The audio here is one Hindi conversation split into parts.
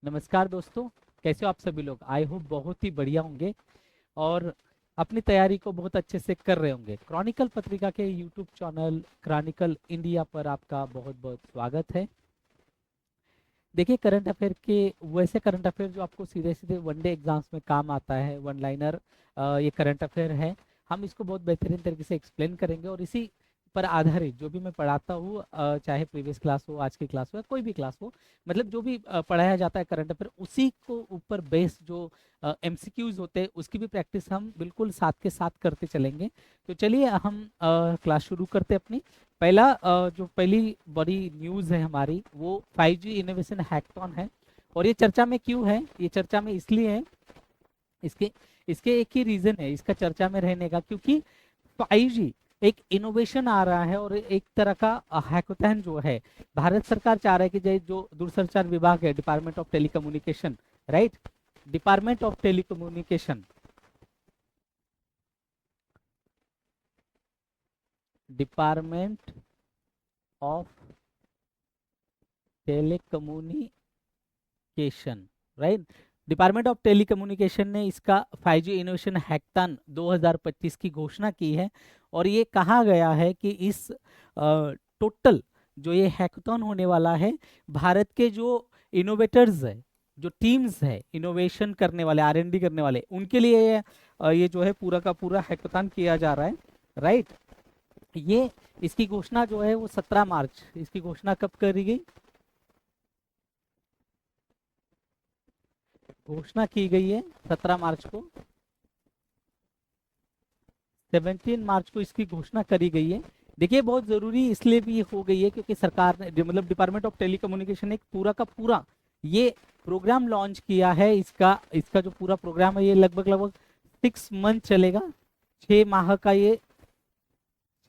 नमस्कार दोस्तों। कैसे हो आप सभी लोग? आई होप बहुत ही बढ़िया होंगे और अपनी तैयारी को बहुत अच्छे से कर रहे होंगे। क्रॉनिकल पत्रिका के यूट्यूब चैनल क्रॉनिकल इंडिया पर आपका बहुत बहुत स्वागत है। देखिए, करंट अफेयर के वैसे करंट अफेयर जो आपको सीधे सीधे वनडे एग्जाम्स में काम आता है, वन लाइनर ये करंट अफेयर है। हम इसको बहुत बेहतरीन तरीके से एक्सप्लेन करेंगे और इसी पर आधारित जो भी मैं पढ़ाता हूँ, चाहे प्रीवियस क्लास हो, आज की क्लास हो या कोई भी क्लास हो, मतलब जो भी पढ़ाया जाता है करंट अफेयर, उसी को ऊपर बेस जो एमसीक्यूज होते हैं उसकी भी प्रैक्टिस हम बिल्कुल साथ के साथ करते चलेंगे। तो चलिए हम क्लास शुरू करते हैं अपनी। पहला जो पहली बड़ी न्यूज़ है हमारी, वो 5G इनोवेशन हैकाथॉन है। और ये चर्चा में क्यों है? ये चर्चा में इसलिए है, इसके इसके एक ही रीजन है इसका चर्चा में रहने का, क्योंकि 5G एक इनोवेशन आ रहा है और एक तरह का हैकाथॉन जो है, भारत सरकार चाह रहा है कि जो दूरसंचार विभाग है, department of telecommunication, right, department of telecommunication, department of telecommunication, right, department of telecommunication ने इसका 5G इनोवेशन हैकाथॉन 2025 की घोषणा की है। और ये कहा गया है कि इस टोटल जो ये हैकाथॉन होने वाला है, भारत के जो इनोवेटर्स है, जो टीम्स है इनोवेशन करने वाले, R&D करने वाले, उनके लिए ये जो है पूरा का पूरा हैकाथॉन किया जा रहा है, राइट। ये इसकी घोषणा जो है वो 17 मार्च, इसकी घोषणा कब करी गई? घोषणा की गई है 17 मार्च को, 17 मार्च को इसकी घोषणा करी गई है। देखिए, बहुत जरूरी इसलिए भी हो गई है क्योंकि सरकार ने, मतलब डिपार्टमेंट ऑफ टेलीकम्युनिकेशन ने एक पूरा का पूरा ये प्रोग्राम लॉन्च किया है। इसका इसका जो पूरा प्रोग्राम है ये लगभग लगभग 6 मंथ चलेगा। 6 माह का ये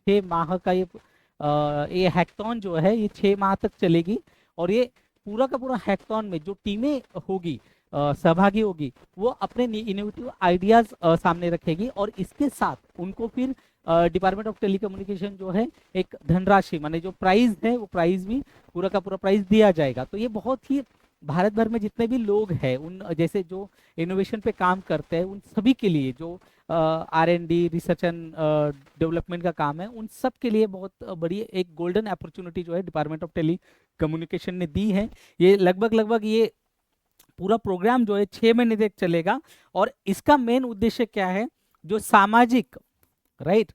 6 माह का ये हैकाथॉन जो है ये 6 माह तक चलेगी। और ये पूरा का पूरा हैकाथॉन में जो टीमें होगी, सहभागी होगी, वो अपने इनोवेटिव आइडियाज सामने रखेगी और इसके साथ उनको फिर डिपार्टमेंट ऑफ टेलीकम्युनिकेशन जो है एक धनराशि, माने जो प्राइज है वो प्राइज भी पूरा का पूरा प्राइज दिया जाएगा। तो ये बहुत ही भारत भर में जितने भी लोग हैं, उन जैसे जो इनोवेशन पे काम करते हैं, उन सभी के लिए, जो R&D रिसर्च एंड डेवलपमेंट का काम है, उन सब के लिए बहुत बड़ी एक गोल्डन अपॉर्चुनिटी जो है डिपार्टमेंट ऑफ टेली कम्युनिकेशन ने दी है। ये लगभग लगभग ये पूरा प्रोग्राम जो है 6 महीने तक चलेगा। और इसका मेन उद्देश्य क्या है? जो सामाजिक, राइट,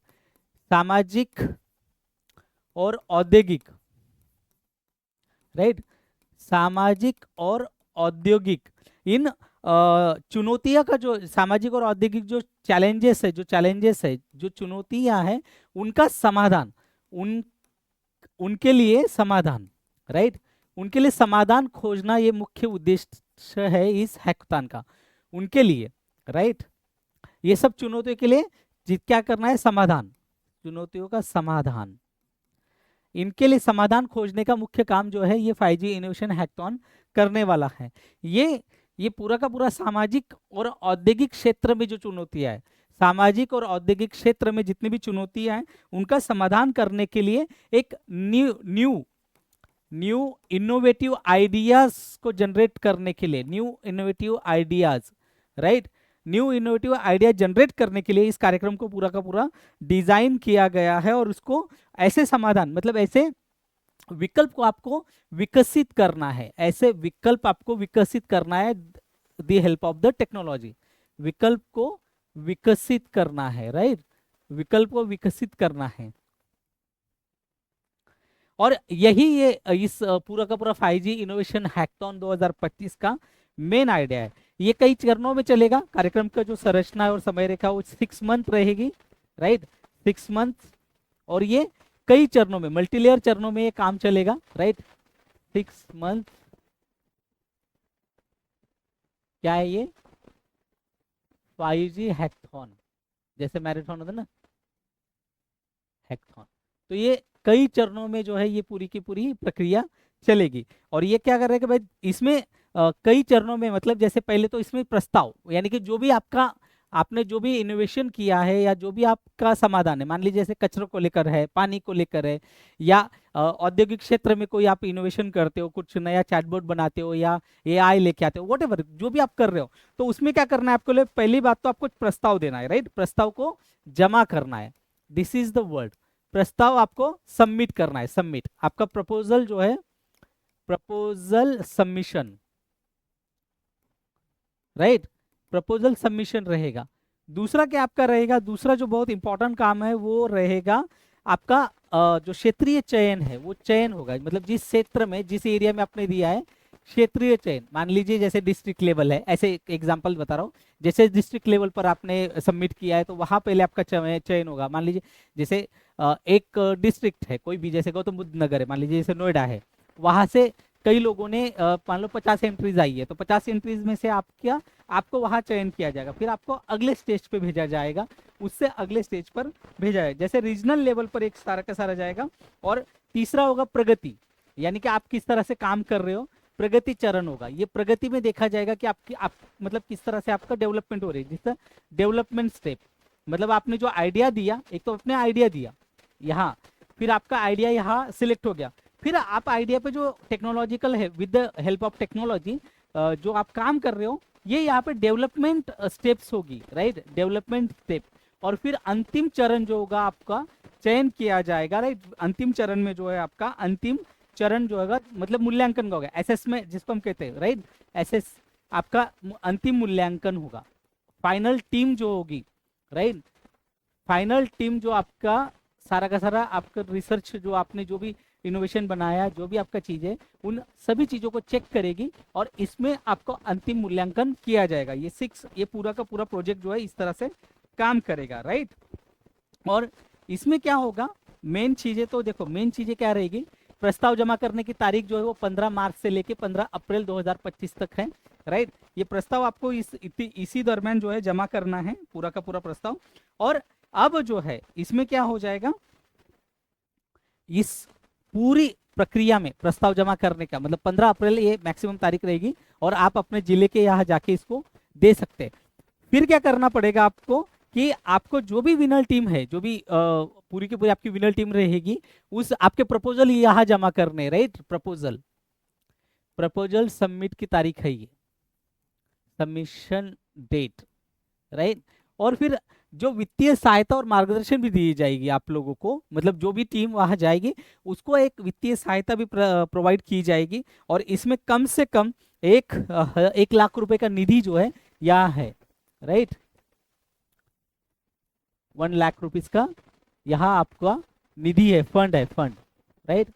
सामाजिक और औद्योगिक, राइट, सामाजिक और औद्योगिक इन चुनौतियां का, जो सामाजिक और औद्योगिक जो चैलेंजेस है, जो चुनौतियां हैं, उनका समाधान, उन उनके लिए समाधान, राइट, उनके लिए समाधान खोजना ये मुख्य उद्देश्य है इस हैकाथॉन का, उनके लिए, राइट। ये सब चुनौतियों के लिए क्या करना है? समाधान, चुनौतियों का समाधान, इनके लिए समाधान खोजने का मुख्य काम जो है ये 5G इनोवेशन हैकाथॉन करने वाला है। ये पूरा का पूरा सामाजिक और औद्योगिक क्षेत्र में जो चुनौतियां है, सामाजिक और औद्योगिक क्षेत्र में जितनी भी चुनौतियां हैं, उनका समाधान करने के लिए एक new new new innovative ideas को जनरेट करने के लिए, new innovative ideas, right, new innovative idea generate करने के लिए इस कार्यक्रम को पूरा का पूरा डिजाइन किया गया है। और उसको ऐसे समाधान, मतलब ऐसे विकल्प को आपको विकसित करना है, ऐसे विकल्प आपको विकसित करना है the help of the technology, विकल्प को विकसित करना है, राइट, विकल्प को विकसित करना है। और यही ये इस पूरा का पूरा 5G इनोवेशन हैकाथॉन 2025 का मेन आइडिया है। ये कई चरणों में चलेगा। कार्यक्रम का जो संरचना है और समय रेखा वो 6 मंथ रहेगी, राइट, 6 मंथ। और ये कई चरणों में, मल्टीलेयर चरणों में ये काम चलेगा, राइट। 6 मंथ क्या है ये? 5G हैकाथॉन, जैसे मैराथन होता है ना, हैकाथॉन। तो ये कई चरणों में जो है ये पूरी की पूरी प्रक्रिया चलेगी। और ये क्या कर रहे हैं कि भाई इसमें कई चरणों में, मतलब जैसे पहले तो इसमें प्रस्ताव, यानी कि जो भी आपका आपने जो भी इनोवेशन किया है या जो भी आपका समाधान है, मान लीजिए जैसे कचरों को लेकर है, पानी को लेकर है, या औद्योगिक क्षेत्र में कोई आप इनोवेशन करते हो, कुछ नया चैटबॉट बनाते हो या एआई लेके आते हो, वट जो भी आप कर रहे हो, तो उसमें क्या करना है आपको? पहली बात तो आपको प्रस्ताव देना है, राइट? प्रस्ताव को जमा करना है, दिस इज द वर्ड। प्रस्ताव आपको सबमिट करना है, सबमिट आपका प्रपोजल जो है, proposal submission, right? Proposal submission रहेगा। दूसरा क्या आपका रहेगा? दूसरा जो बहुत इंपॉर्टेंट काम है वो रहेगा आपका जो क्षेत्रीय चयन है, वो चयन होगा, मतलब जिस क्षेत्र में, जिस एरिया में आपने दिया है क्षेत्रीय चयन, मान लीजिए जैसे डिस्ट्रिक्ट लेवल है, ऐसे एग्जांपल बता रहा हूँ, जैसे डिस्ट्रिक्ट लेवल पर आपने सबमिट किया है तो वहां पहले आपका चयन होगा। मान लीजिए जैसे एक डिस्ट्रिक्ट है कोई भी, जैसे गौतम बुद्ध नगर है, मान लीजिए जैसे नोएडा है, वहां से कई लोगों ने मान लो 50 एंट्रीज आई है, तो 50 एंट्रीज में से आपको वहां चयन किया जाएगा, फिर आपको अगले स्टेज पे भेजा जाएगा, उससे अगले स्टेज पर भेजा जाएगा, जैसे रीजनल लेवल पर एक सारा का सारा जाएगा। और तीसरा होगा प्रगति, यानी कि आप किस तरह से काम कर रहे हो, प्रगति चरण होगा। ये प्रगति में देखा जाएगा कि आप मतलब किस तरह से आपका डेवलपमेंट हो रही है, जिससे डेवलपमेंट स्टेप, मतलब आपने जो आइडिया दिया, एक तो अपने आइडिया दिया यहाँ, फिर आपका आइडिया यहाँ सिलेक्ट हो गया, फिर आप आइडिया पे जो टेक्नोलॉजिकल है, with the help of technology जो आप काम कर रहे हो, ये यहाँ पे डेवलपमेंट स्टेप्स होगी, राइट? Development step. और फिर अंतिम चरण जो होगा आपका चयन किया जाएगा, राइट? अंतिम चरण में जो है आपका अंतिम चरण जो होगा, मतलब मूल्यांकन का होगा, एसेसमेंट जिसको हम कहते हैं, राइट? एसेस आपका अंतिम मूल्यांकन होगा। फाइनल टीम जो होगी, राइट? फाइनल टीम जो आपका सारा का सारा आपका रिसर्च, जो आपने जो भी इनोवेशन बनाया, जो भी आपका चीज है, उन सभी चीजों को चेक करेगी और इसमें आपको अंतिम मूल्यांकन किया जाएगा। ये पूरा का पूरा प्रोजेक्ट जो है इस तरह से काम करेगा, राइट? और इसमें क्या होगा, मेन चीजें तो देखो, मेन चीजें क्या रहेगी, प्रस्ताव जमा करने की तारीख जो है वो 15 मार्च से लेके 15 अप्रैल 2025 तक है, राइट? ये प्रस्ताव आपको इसी दरम्यान जो है जमा करना है, पूरा का पूरा प्रस्ताव। और अब जो है इसमें क्या हो जाएगा, इस पूरी प्रक्रिया में प्रस्ताव जमा करने का मतलब 15 अप्रैल ये मैक्सिमम तारीख रहेगी, और आप अपने जिले के यहाँ जाके इसको दे सकते हैं। फिर क्या करना पड़ेगा आपको, कि आपको जो भी विनर टीम है, जो भी पूरी की पूरी आपकी विनर टीम रहेगी, उस आपके प्रपोजल यहाँ जमा करने, राइट? प्रपोजल सबमिट की तारीख है ये, सबमिशन डेट, राइट? और फिर जो वित्तीय सहायता और मार्गदर्शन भी दी जाएगी आप लोगों को, मतलब जो भी टीम वहां जाएगी उसको एक वित्तीय सहायता भी प्रोवाइड की जाएगी, और इसमें कम से कम 1 लाख रुपए का निधि जो है यहाँ है, राइट? 1 लाख रुपीज का यहाँ आपका निधि है, फंड है, फंड, राइट?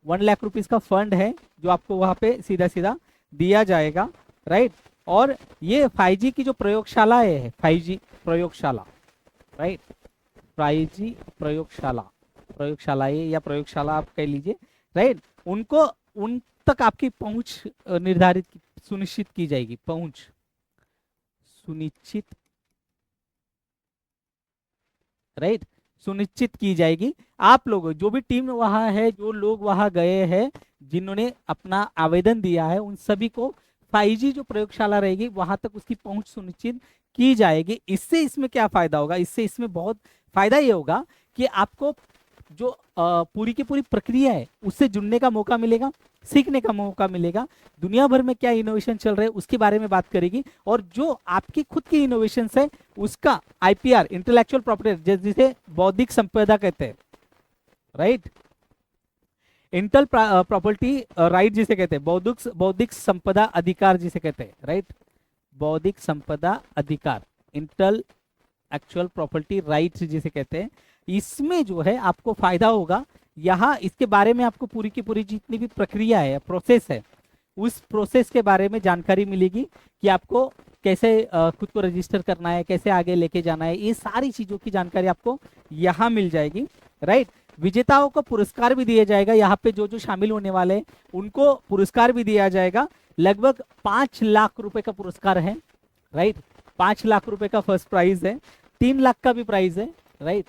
1 लाख रुपीज का फंड है जो आपको वहां पे सीधा सीधा दिया जाएगा, राइट? और ये 5G की जो प्रयोगशाला है, 5G प्रयोगशाला, राइट? 5G प्रयोगशाला या प्रयोगशाला आप कह लीजिए, राइट? उन तक आपकी पहुंच निर्धारित सुनिश्चित की जाएगी, पहुंच सुनिश्चित, राइट? सुनिश्चित की जाएगी। आप लोग जो भी टीम वहां है, जो लोग वहां गए हैं, जिन्होंने अपना आवेदन दिया है, उन सभी को 5G जो प्रयोगशाला रहेगी वहां तक उसकी पहुंच सुनिश्चित की जाएगी। इससे इसमें क्या फायदा होगा, इसमें बहुत फायदा ये होगा कि आपको जो पूरी की पूरी प्रक्रिया है उससे जुड़ने का मौका मिलेगा, सीखने का मौका मिलेगा, दुनिया भर में क्या इनोवेशन चल रहे हैं उसके बारे में बात करेगी, और जो आपकी खुद की इनोवेशन है उसका IPR, इंटेलेक्चुअल प्रॉपर्टी, जिसे बौद्धिक संपदा कहते हैं, राइट? इंटेल प्रॉपर्टी राइट जिसे कहते हैं, बौद्धिक संपदा अधिकार जिसे कहते हैं, राइट? बौद्धिक संपदा अधिकार, इंटेल एक्चुअल प्रॉपर्टी राइट जिसे कहते हैं, इसमें जो है आपको फायदा होगा। यहाँ इसके बारे में आपको पूरी की पूरी जितनी भी प्रक्रिया है, प्रोसेस है, उस प्रोसेस के बारे में जानकारी मिलेगी कि आपको कैसे खुद को रजिस्टर करना है, कैसे आगे लेके जाना है, ये सारी चीजों की जानकारी आपको यहाँ मिल जाएगी, राइट? विजेताओं को पुरस्कार भी दिया जाएगा, यहाँ पे जो जो शामिल होने वाले हैं उनको पुरस्कार भी दिया जाएगा। लगभग 5 लाख रुपए का पुरस्कार है, राइट? 5 लाख रुपए का फर्स्ट प्राइज है, 3 लाख का भी प्राइज है, राइट?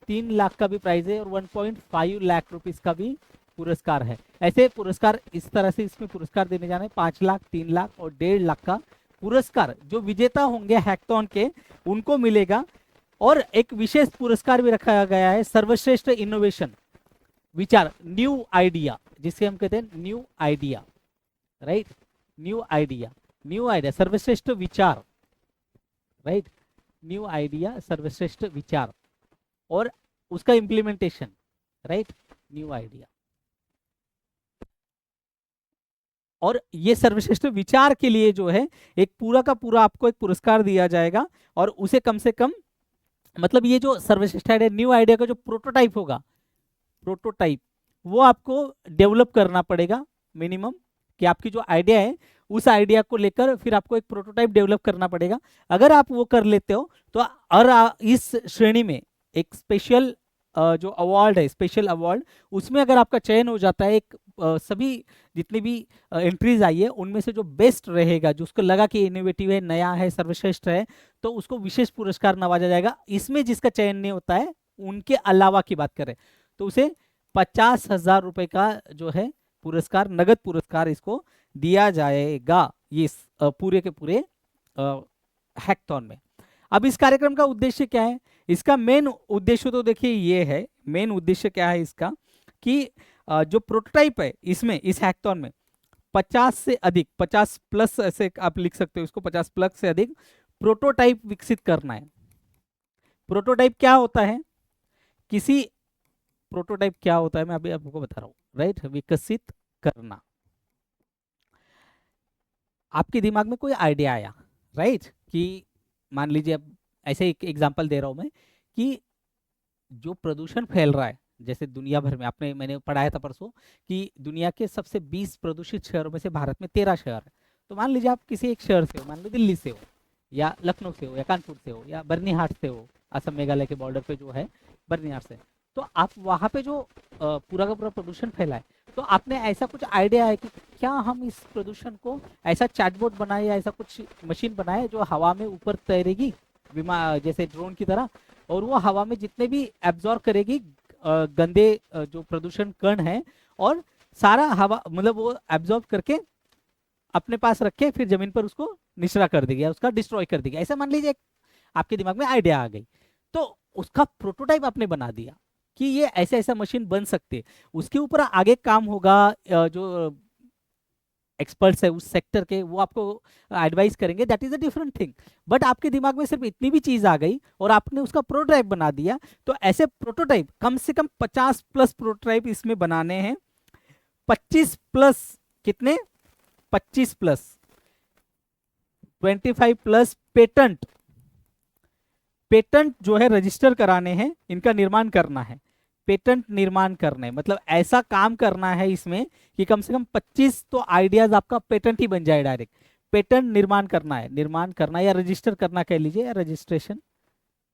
3 लाख का भी प्राइज है, और 1.5 लाख रुपीज का भी पुरस्कार है। ऐसे पुरस्कार इस तरह से इसमें पुरस्कार देने जाने, 5 लाख, 3 लाख और 1.5 लाख का पुरस्कार जो विजेता होंगे हैकाथॉन के उनको मिलेगा। और एक विशेष पुरस्कार भी रखा गया है, सर्वश्रेष्ठ इनोवेशन विचार, न्यू आइडिया, जिसे हम कहते हैं new idea, right, new idea, new idea सर्वश्रेष्ठ विचार, राइट, न्यू आइडिया सर्वश्रेष्ठ विचार और उसका इम्प्लीमेंटेशन, राइट, न्यू आइडिया। और ये सर्वश्रेष्ठ विचार के लिए जो है एक पूरा का पूरा आपको एक पुरस्कार दिया जाएगा, और उसे कम से कम, मतलब ये जो सर्वश्रेष्ठ आइडिया न्यू आइडिया का जो प्रोटोटाइप होगा, प्रोटोटाइप वो आपको डेवलप करना पड़ेगा मिनिमम, कि आपकी जो आइडिया है उस आइडिया को लेकर फिर आपको एक प्रोटोटाइप डेवलप करना पड़ेगा। अगर आप वो कर लेते हो तो और इस श्रेणी में एक स्पेशल जो अवार्ड है, स्पेशल अवार्ड, उसमें अगर आपका चयन हो जाता है, एक सभी जितनी भी एंट्रीज आई है उनमें से जो बेस्ट रहेगा, जो उसको लगा कि इनोवेटिव है, नया है, सर्वश्रेष्ठ है, तो उसको विशेष पुरस्कार नवाजा जाएगा। इसमें जिसका चयन नहीं होता है उनके अलावा की बात करें तो उसे 50,000 रुपए का जो है पुरस्कार, नगद पुरस्कार इसको दिया जाएगा, ये पूरे के पूरे हैकाथॉन में। अब इस कार्यक्रम का उद्देश्य क्या है? इसका मेन उद्देश्य तो देखिए ये है, मेन उद्देश्य क्या है इसका, कि जो प्रोटोटाइप है इसमें, इस हैकाथॉन में 50 से अधिक, 50 प्लस ऐसे आप लिख सकते हो इसको, 50 प्लस से अधिक प्रोटोटाइप विकसित करना है। प्रोटोटाइप क्या होता है? किसी प्रोटोटाइप क्या होता है मैं अभी आपको बता रहा हूँ, राइट, विकसित करना। आपके दिमाग में कोई आइडिया आया, राइट, कि मान लीजिए, अब ऐसे एक एग्जांपल दे रहा हूं मैं, कि जो प्रदूषण फैल रहा है, जैसे दुनिया भर में, मैंने पढ़ाया था परसों कि दुनिया के सबसे 20 प्रदूषित शहरों में से भारत में 13 शहर है। तो मान लीजिए आप किसी एक शहर से हो, मान लो दिल्ली से हो या लखनऊ से हो या कानपुर से हो या बर्नीहाट से हो, असम मेघालय के बॉर्डर पे जो है बर्नीहाट से, तो आप वहाँ पे जो पूरा का पूरा प्रदूषण फैला है, तो आपने ऐसा कुछ आइडिया है कि क्या हम इस प्रदूषण को ऐसा चैटबॉट बनाए या ऐसा कुछ मशीन बनाए जो हवा में ऊपर तैरेगी, विमान जैसे ड्रोन की तरह, और वो हवा में जितने भी एब्जॉर्ब करेगी गंदे जो प्रदूषण कण है, और सारा हवा मतलब वो एब्जॉर्ब करके अपने पास रखे, फिर जमीन पर उसको निचरा कर देगी या उसका डिस्ट्रॉय कर देगी। ऐसा मान लीजिए आपके दिमाग में आइडिया आ गई, तो उसका प्रोटोटाइप आपने बना दिया कि ये ऐसा ऐसा मशीन बन सकते है। उसके ऊपर आगे काम होगा, जो एक्सपर्ट्स है उस सेक्टर के, वो आपको एडवाइस करेंगे, that is a different thing. But आपके दिमाग में सिर्फ इतनी भी चीज आ गई और आपने उसका प्रोटोटाइप बना दिया, तो ऐसे प्रोटोटाइप कम से कम 50 प्लस प्रोटोटाइप इसमें बनाने हैं। 25 प्लस कितने? 25 प्लस 25 प्लस पेटेंट, पेटेंट जो है रजिस्टर कराने हैं, इनका निर्माण करना है, पेटेंट निर्माण करने, मतलब ऐसा काम करना है इसमें कि कम से कम 25 तो आइडियाज आपका पेटेंट ही बन जाए डायरेक्ट। पेटेंट निर्माण करना है, निर्माण करना या रजिस्टर करना कह लीजिए, या रजिस्ट्रेशन,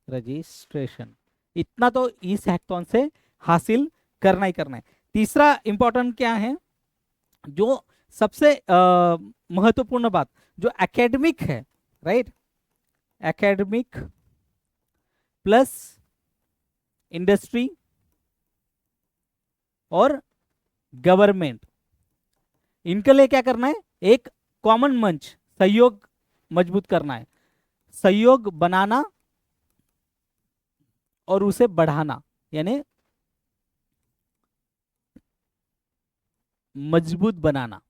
रजिस्ट्रेशन, इतना तो इस हैकाथॉन से हासिल करना ही करना है। तीसरा इंपॉर्टेंट क्या है, जो सबसे महत्वपूर्ण बात, जो एकेडमिक है, राइट, एकेडमिक प्लस इंडस्ट्री और गवर्नमेंट, इनके लिए क्या करना है? एक कॉमन मंच, सहयोग मजबूत करना है, सहयोग बनाना और उसे बढ़ाना, यानी मजबूत बनाना,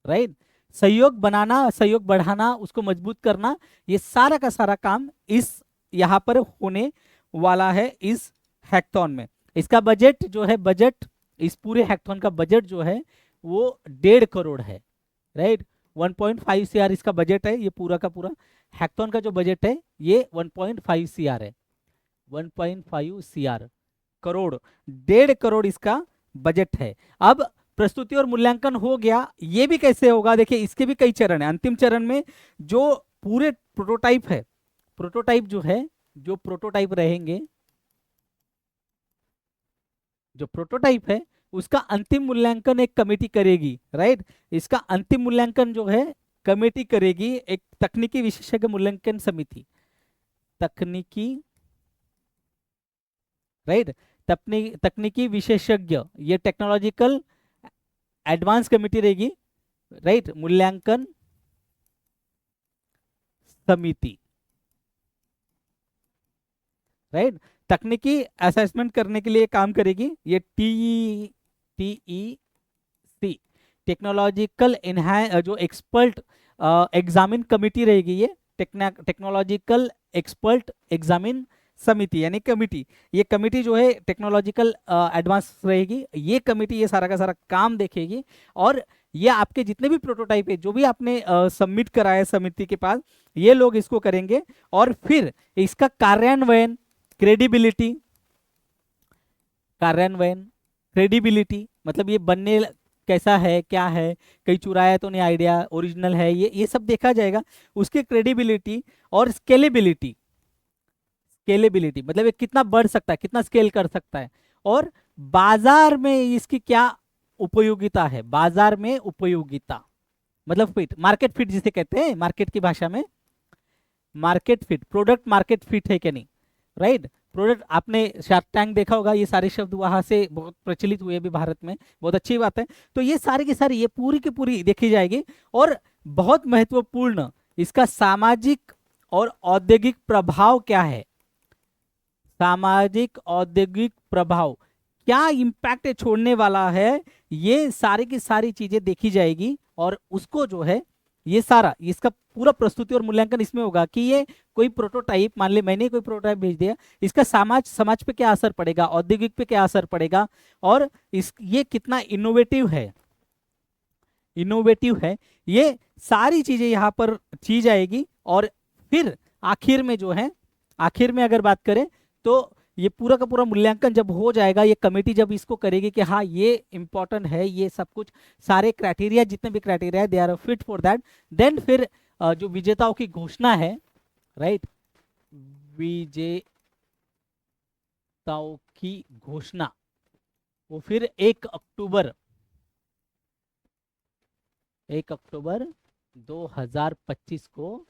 राइट, सहयोग बनाना, सहयोग बढ़ाना, उसको मजबूत करना, ये सारा का सारा काम इस यहां पर होने वाला है इस हैकाथॉन में। इसका बजट जो है, बजट इस पूरे हैकाथॉन का बजट जो है वो 1.5 करोड़ है, राइट, 1.5 CR इसका बजट है। ये पूरा का पूरा हैकाथॉन का जो बजट है ये 1.5 CR है, 1.5 CR करोड़, 1.5 करोड़ इसका बजट है। अब प्रस्तुति और मूल्यांकन हो गया, ये भी कैसे होगा? देखिए इसके भी कई चरण है। अंतिम चरण में जो पूरे प्रोटोटाइप है, प्रोटोटाइप जो है, जो प्रोटोटाइप रहेंगे, जो प्रोटोटाइप है उसका अंतिम मूल्यांकन एक कमेटी करेगी, राइट, इसका अंतिम मूल्यांकन जो है कमेटी करेगी, एक तकनीकी विशेषज्ञ मूल्यांकन समिति, तकनीकी, राइट, तकनीकी विशेषज्ञ, ये टेक्नोलॉजिकल एडवांस कमेटी रहेगी, राइट, मूल्यांकन समिति, राइट। तकनीकी असेसमेंट करने के लिए काम करेगी ये TEC, टेक्नोलॉजिकल जो एक्सपर्ट एग्जामिन कमिटी रहेगी, ये टेक्नोलॉजिकल एक्सपर्ट एग्जामिन समिति यानी कमिटी। ये कमिटी जो है टेक्नोलॉजिकल एडवांस रहेगी, ये कमिटी ये सारा का सारा काम देखेगी, और ये आपके जितने भी प्रोटोटाइप है जो भी आपने सबमिट कराया है समिति के पास, ये लोग इसको करेंगे, और फिर इसका कार्यान्वयन, क्रेडिबिलिटी, कार्यान्वयन क्रेडिबिलिटी मतलब ये बनने कैसा है, क्या है, कहीं चुराया तो नहीं आइडिया, ओरिजिनल है, ये सब देखा जाएगा। उसके क्रेडिबिलिटी और स्केलेबिलिटी, स्केलेबिलिटी मतलब ये कितना बढ़ सकता है, कितना स्केल कर सकता है, और बाजार में इसकी क्या उपयोगिता है, बाजार में उपयोगिता मतलब फिट, मार्केट फिट जिसे कहते हैं मार्केट की भाषा में, market fit, product market fit है क्या नहीं, राइट। प्रोडक्ट, आपने शार्क टैंक देखा होगा, ये सारे शब्द वहां से बहुत प्रचलित हुए अभी भारत में, बहुत अच्छी बात है। तो ये सारी की सारी ये पूरी की पूरी देखी जाएगी, और बहुत महत्वपूर्ण इसका सामाजिक और औद्योगिक प्रभाव क्या है, सामाजिक औद्योगिक प्रभाव क्या इम्पैक्ट छोड़ने वाला है, ये सारी की सारी चीजें देखी जाएगी, और उसको जो है ये सारा इसका पूरा प्रस्तुति और मूल्यांकन इसमें होगा कि ये कोई प्रोटोटाइप, मान ले मैंने कोई प्रोटोटाइप भेज दिया, इसका समाज पे क्या असर पड़ेगा, औद्योगिक पे क्या असर पड़ेगा, और ये कितना इनोवेटिव है, इनोवेटिव है, ये सारी चीजें यहाँ पर की जाएगी। और फिर आखिर में जो है, आखिर में अगर बात करें तो ये पूरा का पूरा मूल्यांकन जब हो जाएगा, ये कमेटी जब इसको करेगी कि हाँ ये इंपॉर्टेंट है, ये सब कुछ सारे क्राइटेरिया, जितने भी criteria they are fit for that, then फिर जो विजेताओं की घोषणा है, राइट, विजेताओं की घोषणा वो फिर 1 अक्टूबर 2025 को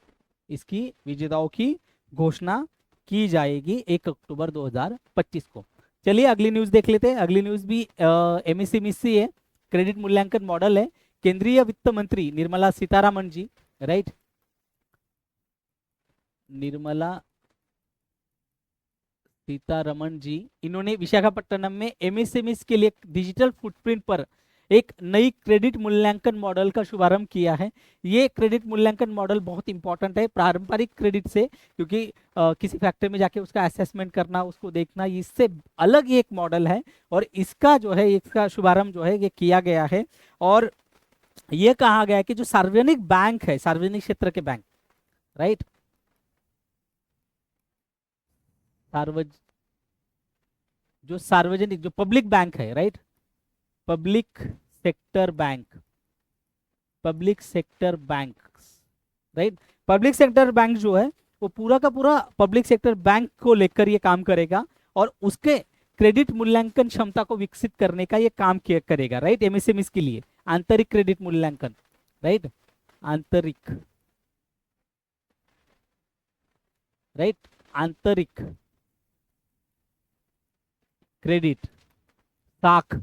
इसकी विजेताओं की घोषणा की जाएगी, 1 अक्टूबर 2025 को। चलिए अगली न्यूज देख लेते हैं। अगली न्यूज भी एमएसएमई है, क्रेडिट मूल्यांकन मॉडल है। केंद्रीय वित्त मंत्री निर्मला सीतारमण जी, राइट, निर्मला सीतारमण जी, इन्होंने विशाखापट्टनम में एमएसएमई के लिए डिजिटल फुटप्रिंट पर एक नई क्रेडिट मूल्यांकन मॉडल का शुभारंभ किया है। ये क्रेडिट मूल्यांकन मॉडल बहुत इंपॉर्टेंट है पारंपरिक क्रेडिट से, क्योंकि किसी फैक्ट्री में जाके उसका असेसमेंट करना, उसको देखना, इससे अलग ही एक मॉडल है, और इसका जो है, इसका शुभारंभ जो है ये किया गया है। और ये कहा गया है कि जो सार्वजनिक बैंक है, सार्वजनिक क्षेत्र के बैंक, राइट, जो सार्वजनिक, जो पब्लिक बैंक है, right, public sector bank, public sector bank, right, public sector bank जो है वो पूरा का पूरा पब्लिक सेक्टर बैंक को लेकर ये काम करेगा, और उसके क्रेडिट मूल्यांकन क्षमता को विकसित करने का ये काम करेगा, राइट, एमएसएमई के लिए आंतरिक क्रेडिट मूल्यांकन, राइट, आंतरिक, राइट, आंतरिक क्रेडिट साख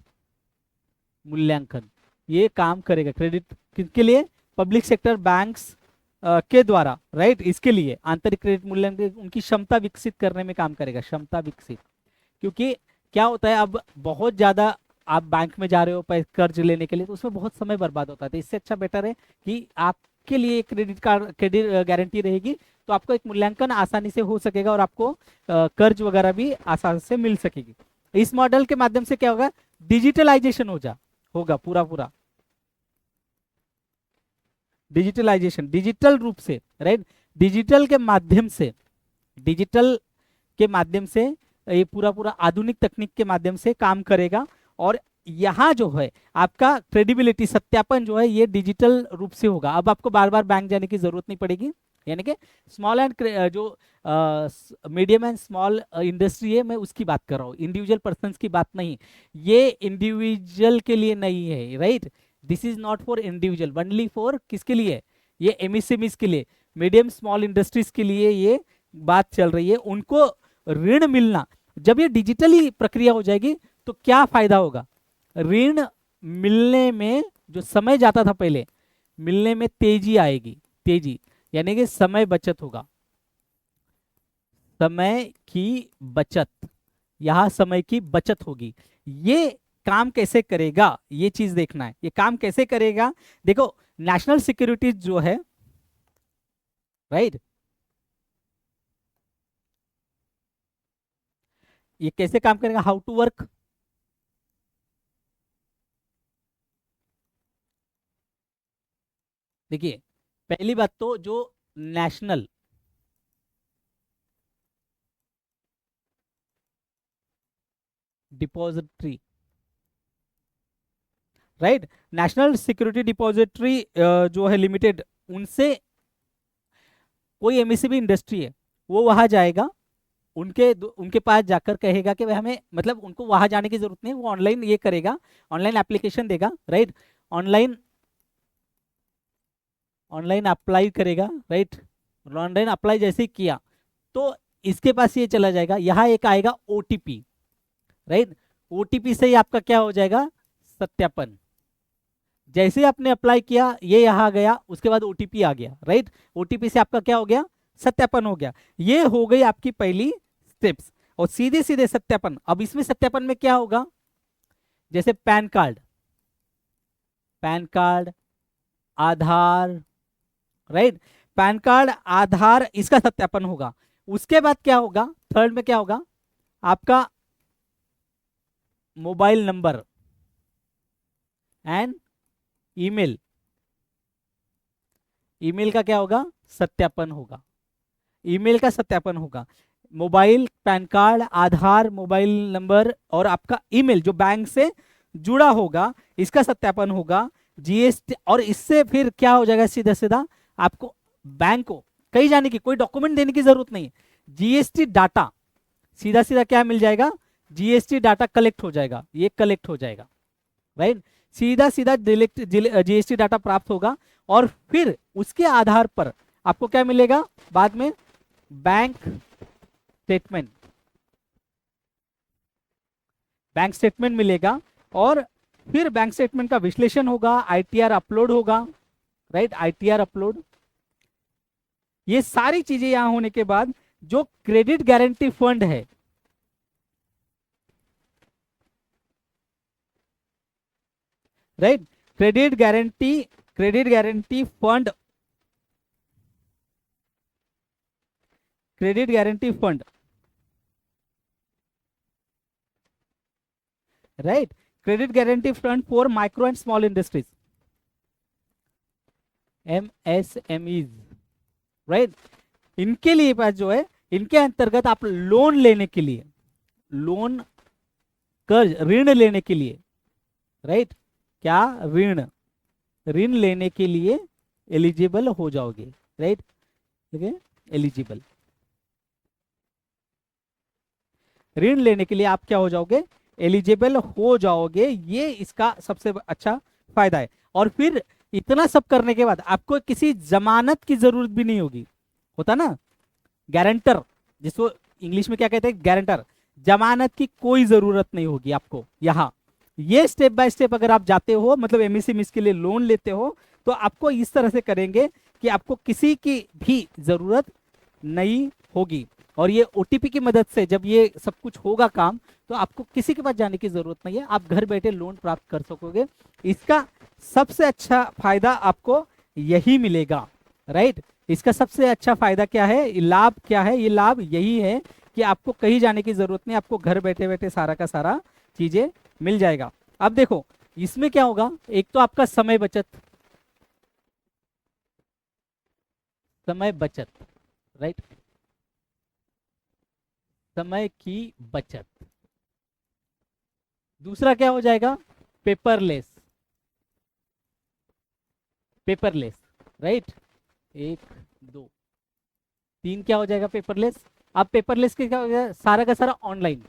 मूल्यांकन ये काम करेगा। क्रेडिट किसके लिए, पब्लिक सेक्टर बैंक्स के द्वारा, राइट, इसके लिए आंतरिक क्रेडिट मूल्यांकन उनकी क्षमता विकसित करने में काम करेगा, क्षमता विकसित। क्योंकि क्या होता है, अब बहुत ज्यादा आप बैंक में जा रहे हो कर्ज लेने के लिए, तो उसमें बहुत समय बर्बाद होता है। तो इससे अच्छा बेटर है कि आपके लिए क्रेडिट कार्ड, क्रेडिट गारंटी रहेगी, तो आपको एक मूल्यांकन आसानी से हो सकेगा, और आपको कर्ज वगैरह भी आसानी से मिल सकेगी। इस मॉडल के माध्यम से क्या होगा, डिजिटलाइजेशन होगा पूरा डिजिटलाइजेशन, डिजिटल रूप से, राइट, डिजिटल के माध्यम से ये पूरा आधुनिक तकनीक के माध्यम से काम करेगा। और यहाँ जो है आपका क्रेडिबिलिटी, सत्यापन जो है ये डिजिटल रूप से होगा। अब आपको बार बार बैंक जाने की जरूरत नहीं पड़ेगी, यानी कि स्मॉल एंड जो मीडियम एंड स्मॉल इंडस्ट्री है, मैं उसकी बात कर रहा हूँ, इंडिविजुअल पर्सन्स की बात नहीं। ये इंडिविजुअल के लिए नहीं है, right, this is not for individual, only for किसके लिए, ये एमएसएमईज के लिए, मीडियम स्मॉल इंडस्ट्रीज के लिए ये बात चल रही है। उनको ऋण मिलना, जब ये डिजिटली प्रक्रिया हो जाएगी तो क्या फायदा होगा, ऋण मिलने में जो समय जाता था पहले, मिलने में तेजी आएगी, तेजी, यानी कि समय बचत होगा, समय की बचत, यहां समय की बचत होगी। ये काम कैसे करेगा, ये चीज देखना है, ये काम कैसे करेगा। देखो नेशनल सिक्योरिटी जो है, राइट, ये कैसे काम करेगा, हाउ टू वर्क। देखिए पहली बात तो जो national depository, right, national security depository जो है लिमिटेड, उनसे कोई एमएससीबी इंडस्ट्री है, वो वहां जाएगा, उनके पास जाकर कहेगा कि भाई हमें, मतलब उनको वहां जाने की जरूरत नहीं, वो ऑनलाइन ये करेगा, ऑनलाइन एप्लीकेशन देगा, राइट, ऑनलाइन ऑनलाइन अप्लाई करेगा, राइट, ऑनलाइन अप्लाई जैसे ही किया तो इसके पास ये चला जाएगा, यहाँ एक आएगा ओटीपी, राइट, ओटीपी से ही आपका क्या हो जाएगा, सत्यापन। जैसे ही आपने अप्लाई किया ये यहाँ गया, उसके बाद ओटीपी आ गया, राइट, ओटीपी से आपका क्या हो गया, सत्यापन हो गया। ये हो गई आपकी पहली स्टेप्स, और सीधे सीधे सत्यापन। अब इसमें सत्यापन में क्या होगा, जैसे पैन कार्ड, पैन कार्ड, आधार, राइट, पैन कार्ड, आधार, इसका सत्यापन होगा। उसके बाद क्या होगा, थर्ड में क्या होगा, आपका mobile number and email, email का क्या होगा, सत्यापन होगा, ईमेल का सत्यापन होगा। मोबाइल, पैन कार्ड, आधार, मोबाइल नंबर और आपका ईमेल जो बैंक से जुड़ा होगा, इसका सत्यापन होगा। जीएसटी, और इससे फिर क्या हो जाएगा, सीधा सीधा आपको बैंक को कहीं जाने की, कोई डॉक्यूमेंट देने की जरूरत नहीं, जीएसटी डाटा सीधा सीधा क्या मिल जाएगा, जीएसटी डाटा कलेक्ट हो जाएगा, ये कलेक्ट हो जाएगा, राइट, सीधा सीधा जीएसटी डाटा प्राप्त होगा। और फिर उसके आधार पर आपको क्या मिलेगा बाद में, बैंक स्टेटमेंट, बैंक स्टेटमेंट मिलेगा। और फिर बैंक स्टेटमेंट का विश्लेषण होगा, आईटीआर अपलोड होगा, राइट, आईटीआर अपलोड। ये सारी चीजें यहां होने के बाद जो क्रेडिट गारंटी फंड है, right, credit guarantee fund, credit guarantee fund, right, credit guarantee fund for micro and small industries, MSMEs, right, इनके लिए पास जो है, इनके अंतर्गत आप लोन लेने के लिए, लोन, कर्ज, ऋण लेने के लिए, राइट, क्या, ऋण, ऋण लेने के लिए एलिजिबल हो जाओगे, राइट, ठीक है, एलिजिबल, ऋण लेने के लिए आप क्या हो जाओगे, एलिजिबल हो जाओगे। ये इसका सबसे अच्छा फायदा है। और फिर इतना सब करने के बाद आपको किसी जमानत की जरूरत भी नहीं होगी, होता ना गारंटर, जिसको इंग्लिश में क्या कहते हैं, गारंटर, जमानत की कोई जरूरत नहीं होगी आपको। यहाँ ये स्टेप बाय स्टेप अगर आप जाते हो, मतलब एमएसएमई के लिए लोन लेते हो, तो आपको इस तरह से करेंगे कि आपको किसी की भी जरूरत नहीं होगी। और ये ओटीपी की मदद से जब ये सब कुछ होगा काम, तो आपको किसी के पास जाने की जरूरत नहीं है, आप घर बैठे लोन प्राप्त कर सकोगे। इसका सबसे अच्छा फायदा आपको यही मिलेगा, राइट। इसका सबसे अच्छा फायदा क्या है, लाभ क्या है, ये लाभ यही है कि आपको कहीं जाने की जरूरत नहीं, आपको घर बैठे बैठे सारा का सारा चीजें मिल जाएगा। अब देखो इसमें क्या होगा, एक तो आपका समय बचत, समय बचत, राइट, समय की बचत। दूसरा क्या हो जाएगा, पेपरलेस, पेपरलेस, राइट, एक, दो, तीन क्या हो जाएगा, पेपरलेस। अब पेपरलेस के क्या हो जाएगा, सारा का सारा ऑनलाइन,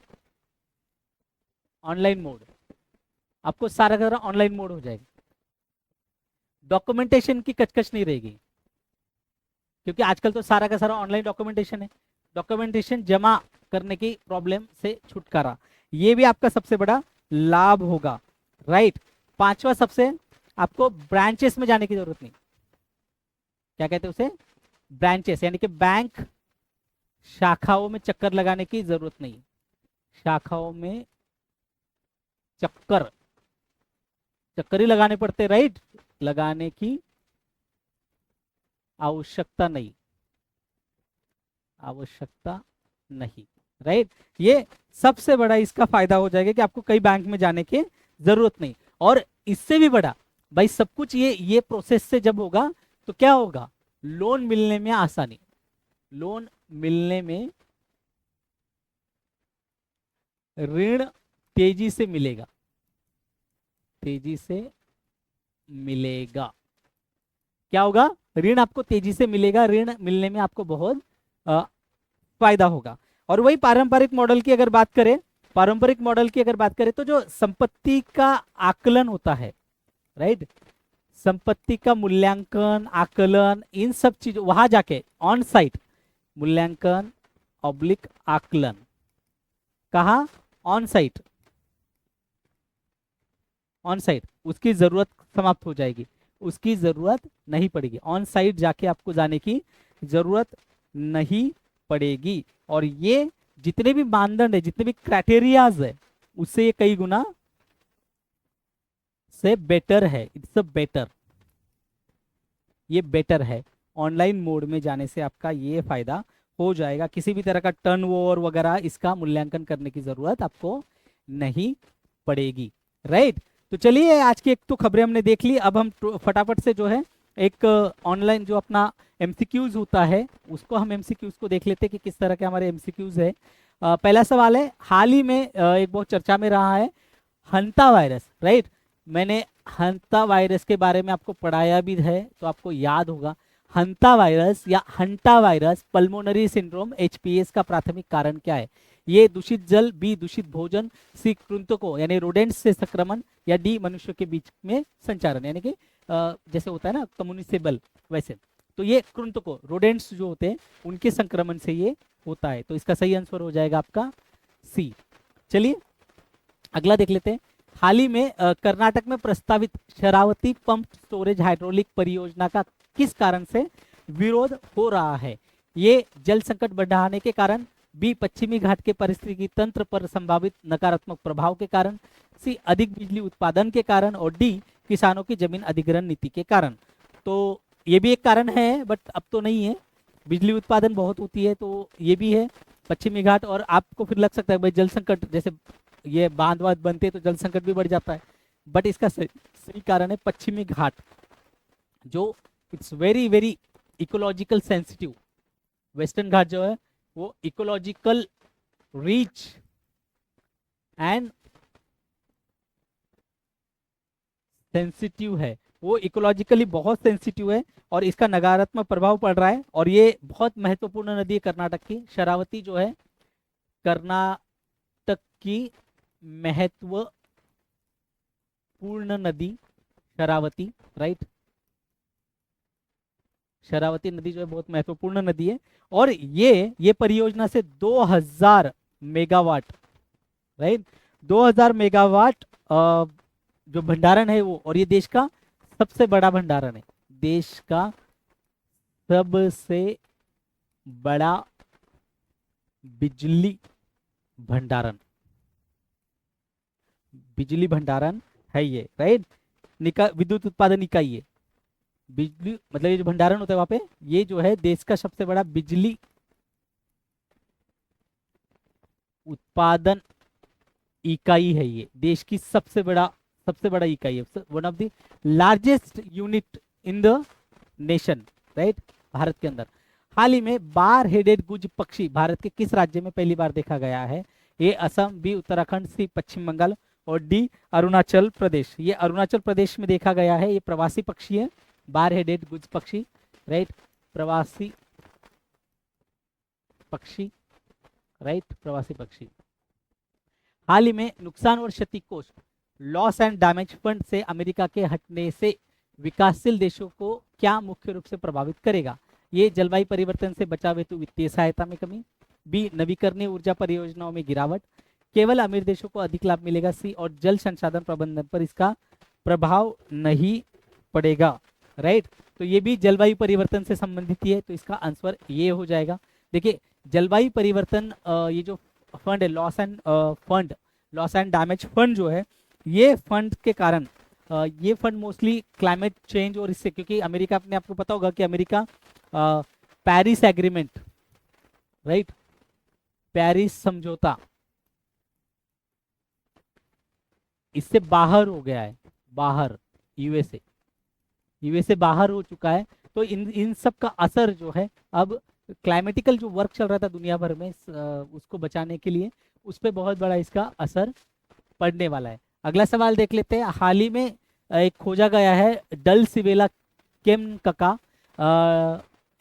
ऑनलाइन मोड, आपको सारा का सारा ऑनलाइन मोड हो जाएगा, डॉक्यूमेंटेशन की कचकच नहीं रहेगी, क्योंकि आजकल तो सारा का सारा ऑनलाइन डॉक्यूमेंटेशन है, डॉक्यूमेंटेशन जमा करने की प्रॉब्लम से छुटकारा, ये भी आपका सबसे बड़ा लाभ होगा, राइट। पांचवा सबसे, आपको ब्रांचेस में जाने की जरूरत नहीं, क्या कहते हैं उसे, ब्रांचेस यानी कि बैंक शाखाओं में चक्कर लगाने की जरूरत नहीं, शाखाओं में चक्कर चक्कर ही लगाने पड़ते, राइट, लगाने की आवश्यकता नहीं, आवश्यकता नहीं, राइट। ये सबसे बड़ा इसका फायदा हो जाएगा कि आपको कई बैंक में जाने की जरूरत नहीं। और इससे भी बड़ा भाई सब कुछ ये प्रोसेस से जब होगा तो क्या होगा, लोन मिलने में आसानी, लोन मिलने में, ऋण तेजी से मिलेगा, तेजी से मिलेगा। क्या होगा, ऋण आपको तेजी से मिलेगा, ऋण मिलने में आपको बहुत फायदा होगा। और वही पारंपरिक मॉडल की अगर बात करें, पारंपरिक मॉडल की अगर बात करें तो जो संपत्ति का आकलन होता है, राइट, संपत्ति का मूल्यांकन, आकलन, इन सब चीजों वहां जाके ऑन साइट मूल्यांकन ऑब्लिक आकलन, कहा, ऑन साइट, ऑन साइट, उसकी जरूरत समाप्त हो जाएगी, उसकी जरूरत नहीं पड़ेगी, ऑन साइट जाके आपको जाने की जरूरत नहीं पड़ेगी। और ये जितने भी मानदंड है, जितने भी क्राइटेरियाज है, उससे ये कई गुना से बेटर है, इट्स अ बेटर, ये बेटर है। ऑनलाइन मोड में जाने से आपका ये फायदा हो जाएगा, किसी भी तरह का टर्नओवर वगैरह इसका मूल्यांकन करने की जरूरत आपको नहीं पड़ेगी, राइट। तो चलिए आज की एक तो खबरें हमने देख ली, अब हम फटाफट से जो है एक ऑनलाइन जो अपना एमसीक्यूज होता है उसको हम एमसीक्यूज को देख लेते हैं कि किस तरह के हमारे एमसीक्यूज है। पहला सवाल है, हाल ही में एक बहुत चर्चा में रहा है हंता वायरस, राइट। मैंने हंता वायरस के बारे में आपको पढ़ाया भी है तो आपको याद होगा, हंता वायरस या hanta virus pulmonary syndrome HPS का प्राथमिक कारण क्या है। ये दूषित जल, बी दूषित भोजन, सी कृंतकों यानी रोडेंट्स से संक्रमण, या डी मनुष्य के बीच में संचारण यानी कि जैसे होता है ना कम्युनिकेबल वैसे। तो ये कृंतकों रोडेंट्स जो होते हैं उनके संक्रमण से ये होता है, तो इसका सही आंसर हो जाएगा आपका सी। चलिए अगला देख लेते हैं, हाल ही में कर्नाटक में प्रस्तावित शरावती पंप स्टोरेज हाइड्रोलिक परियोजना का किस कारण से विरोध हो रहा है। ये जल संकट बढ़ाने के कारण, बी पश्चिमी घाट के पारिस्थितिकी तंत्र पर संभावित नकारात्मक प्रभाव के कारण, सी अधिक बिजली उत्पादन के कारण, और डी किसानों की जमीन अधिग्रहण नीति के कारण। तो ये भी एक कारण है बट अब तो नहीं है, बिजली उत्पादन बहुत होती है तो ये भी है पश्चिमी घाट। और आपको फिर लग सकता है भाई जल संकट, जैसे ये बांध वाद बनते हैं तो जल संकट भी बढ़ जाता है, बट इसका सही कारण है पश्चिमी घाट, जो it's very very ecological sensitive. Western Ghat जो है वो इकोलॉजिकल रिच एंड सेंसिटिव है, वो इकोलॉजिकली बहुत सेंसिटिव है और इसका नकारात्मक प्रभाव पड़ रहा है। और ये बहुत महत्वपूर्ण नदी है कर्नाटक की, शरावती जो है कर्नाटक की महत्वपूर्ण नदी शरावती, राइट, शरावती नदी जो है बहुत महत्वपूर्ण नदी है। और ये परियोजना से 2000 मेगावाट, राइट, 2000 मेगावाट जो भंडारण है वो, और ये देश का सबसे बड़ा भंडारण है, देश का सबसे बड़ा बिजली भंडारण, बिजली भंडारण है ये, राइट, विद्युत उत्पादन इकाई है, बिजली मतलब ये जो भंडारण होता है वहां पे, ये जो है देश का सबसे बड़ा बिजली उत्पादन इकाई है, ये देश की सबसे बड़ा इकाई है, one of the largest unit in the nation, right, Bharat के अंदर। हाल ही में बार हेडेड गुज पक्षी भारत के किस राज्य में पहली बार देखा गया है। ए असम, बी उत्तराखंड, सी पश्चिम बंगाल, और डी अरुणाचल प्रदेश। ये अरुणाचल प्रदेश में देखा गया है, ये प्रवासी पक्षी है, बार हेडेड गुज पक्षी, राइट, प्रवासी पक्षी, राइट, प्रवासी पक्षी। हाल ही में नुकसान और क्षति कोष लॉस एंड डैमेज फंड से अमेरिका के हटने से विकासशील देशों को क्या मुख्य रूप से प्रभावित करेगा। ये जलवायु परिवर्तन से बचाव हेतु वित्तीय सहायता में कमी, बी नवीकरणीय ऊर्जा परियोजनाओं में गिरावट, केवल अमीर देशों को अधिक लाभ मिलेगा, सी और जल संसाधन प्रबंधन पर इसका प्रभाव नहीं पड़ेगा। राइट। तो ये भी जलवायु परिवर्तन से संबंधित ही है, तो इसका आंसर ये हो जाएगा। देखिए जलवायु परिवर्तन ये जो फंड है लॉस एंड डैमेज फंड जो है, ये फंड के कारण ये फंड मोस्टली क्लाइमेट चेंज और इससे, क्योंकि अमेरिका, अपने आपको पता होगा कि America Paris agreement, right, Paris समझौता, इससे बाहर हो गया है, बाहर, यूएसए बाहर हो चुका है। तो इन इन सब का असर जो है, अब क्लाइमेटिकल जो वर्क चल रहा था दुनिया भर में उसको बचाने के लिए, उस पर बहुत बड़ा इसका असर पड़ने वाला है। अगला सवाल देख लेते हैं। हाल ही में एक खोजा गया है डल सिबेला केमकका,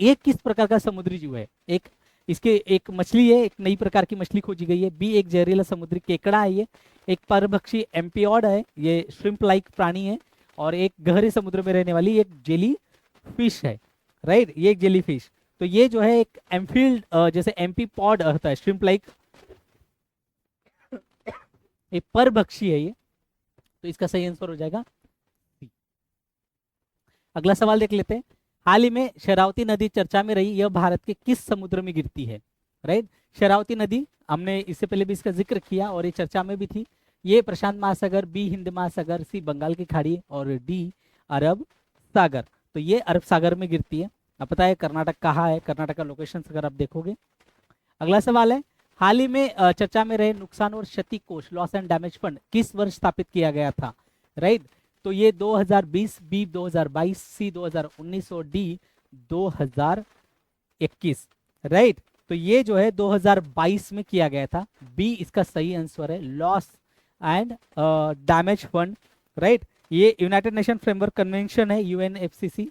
ये किस प्रकार का समुद्री जीव है? एक इसके एक मछली है, एक नई प्रकार की मछली खोजी गई है। बी एक जहरीला समुद्री केकड़ा है, ये एक परभक्षी एम्पियोड है, ये श्रिम्प लाइक प्राणी है, और एक गहरे समुद्र में रहने वाली एक जेली फिश है, राइट, ये एक जेली फिश। तो ये जो है एक एम्फील्ड, जैसे एम्पी पॉड होता है, श्रिम्प लाइक, एक परभक्षी है ये, तो इसका सही आंसर हो जाएगा सी। अगला सवाल देख लेते हैं। हाल ही में शरावती नदी चर्चा में रही, यह भारत के किस समुद्र में गिरती है? राइट, शरावती नदी, हमने इससे पहले भी इसका जिक्र किया और ये चर्चा में भी थी। ये प्रशांत महासागर, बी हिंद महासागर, सी बंगाल की खाड़ी और डी अरब सागर। तो ये अरब सागर में गिरती है। अब पता है कर्नाटक कहाँ है, कर्नाटक का लोकेशन अगर आप देखोगे। अगला सवाल है, हाल ही में चर्चा में रहे नुकसान और क्षति कोष, लॉस एंड डैमेज फंड, किस वर्ष स्थापित किया गया था? राइट, तो ये 2020, बी 2022, सी 2019 और डी 2021। राइट, तो ये जो है 2022 में किया गया था, बी इसका सही आंसर है, loss and damage fund. Right, ये यूनाइटेड नेशन फ्रेमवर्क कन्वेंशन है, यूएनएफसीसी,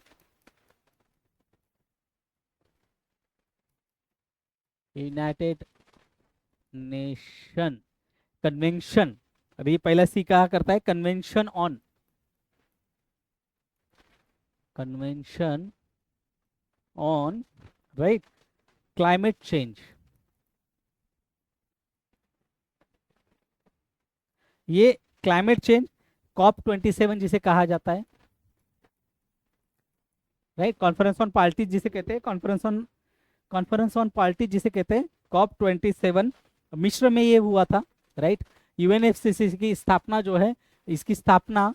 यूनाइटेड नेशन कन्वेंशन। अभी पहला सी कहा करता है convention on right climate change. ये क्लाइमेट चेंज COP27 जिसे कहा जाता है, राइट, कॉन्फ्रेंस ऑन पार्टी जिसे कहते हैं, कॉन्फ्रेंस ऑन पार्टी जिसे कहते हैं, COP27 मिस्र में ये हुआ था। राइट, यूएनएफसीसी की स्थापना जो है, इसकी स्थापना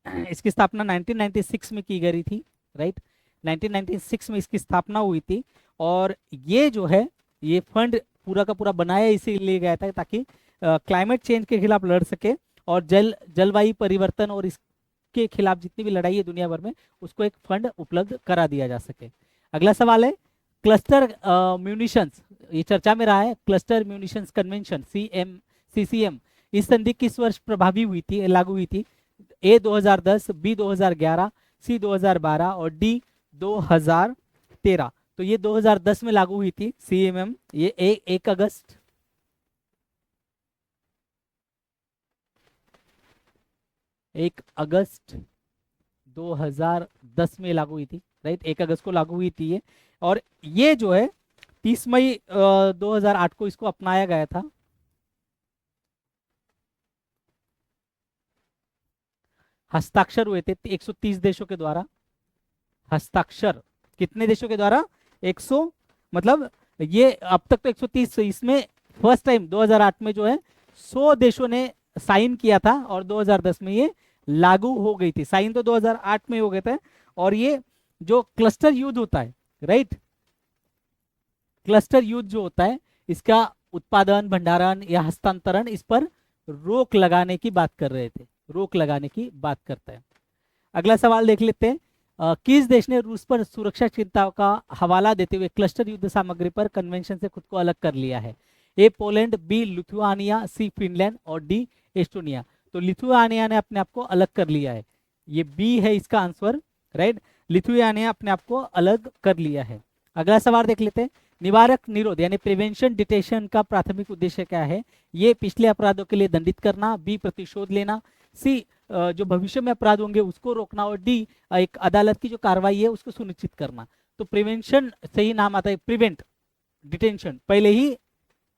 1996 में की गई थी। राइट, 1996 में इसकी स्थापना हुई थी, और ये जो है ये फंड पूरा का पूरा बनाया इसीलिए गया था ताकि क्लाइमेट चेंज के खिलाफ लड़ सके, और जलवायु परिवर्तन और इसके खिलाफ जितनी भी लड़ाई है दुनिया भर में, उसको एक फंड उपलब्ध करा दिया जा सके। अगला सवाल है, क्लस्टर म्यूनिशंस, ये चर्चा में रहा है, क्लस्टर म्यूनिशंस कन्वेंशन CCM, इस संधि किस वर्ष प्रभावी हुई थी, लागू हुई थी? ए 2010, बी 2011, सी 2012 और डी 2013। तो ये 2010 में लागू हुई थी CMM, ये 1 अगस्त 2010 में लागू हुई थी। राइट, 1 अगस्त को लागू हुई थी ये, और ये जो है 30 मई 2008 को इसको अपनाया गया था। हस्ताक्षर हुए थे 130 देशों के द्वारा, हस्ताक्षर कितने देशों के द्वारा? 100, मतलब ये अब तक तो 130, इसमें फर्स्ट टाइम 2008 में जो है 100 देशों ने साइन किया था, और 2010 में ये लागू हो गई थी। साइन तो 2008 में हो गए थे, और ये जो क्लस्टर युद्ध होता है, राइट, क्लस्टर युद्ध जो होता है, इसका उत्पादन, भंडारण या हस्तांतरण, इस पर रोक लगाने की बात कर रहे थे, रोक लगाने की बात करते हैं। अगला सवाल देख लेते हैं, किस देश ने रूस पर सुरक्षा चिंताओं का हवाला देते हुए क्लस्टर युद्ध सामग्री पर कन्वेंशन से खुद को अलग कर लिया है? ए पोलैंड, बी लिथुआनिया, सी फिनलैंड और डी एस्टोनिया। तो लिथुआनिया ने अपने आप को अलग कर लिया है, ये बी है इसका आंसर। राइट, लिथुआनिया अपने आप को अलग कर लिया है। अगला सवाल देख लेते हैं, निवारक निरोध यानी प्रिवेंशन डिटेशन का प्राथमिक उद्देश्य क्या है? ये पिछले अपराधों के लिए दंडित करना, बी प्रतिशोध लेना, सी जो भविष्य में अपराध होंगे उसको रोकना, और डी एक अदालत की जो कार्रवाई है उसको सुनिश्चित करना। तो प्रिवेंशन से ही नाम आता है, प्रिवेंट, डिटेंशन पहले ही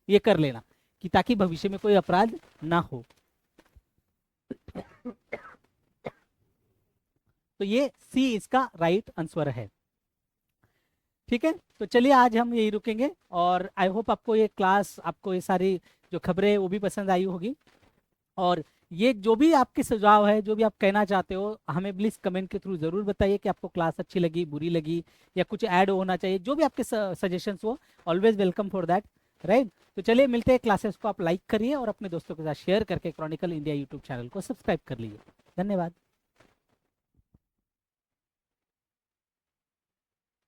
ये कर लेना कि ताकि भविष्य में कोई अपराध ना हो। तो ये सी इसका राइट आंसर है। ठीक है, तो चलिए आज हम यही रुकेंगे, और आई होप आपको ये क्लास, आपको ये सारी जो खबरें वो भी पसंद आई होगी। और ये जो भी आपके सुझाव है, जो भी आप कहना चाहते हो, हमें प्लीज कमेंट के थ्रू जरूर बताइए कि आपको क्लास अच्छी लगी, बुरी लगी, या कुछ ऐड होना चाहिए, जो भी आपके सजेशंस हो, always welcome for that, right. तो चलिए मिलते हैं, क्लासेस को आप लाइक करिए और अपने दोस्तों के साथ शेयर करके क्रॉनिकल इंडिया यूट्यूब चैनल को सब्सक्राइब कर लीजिए। धन्यवाद।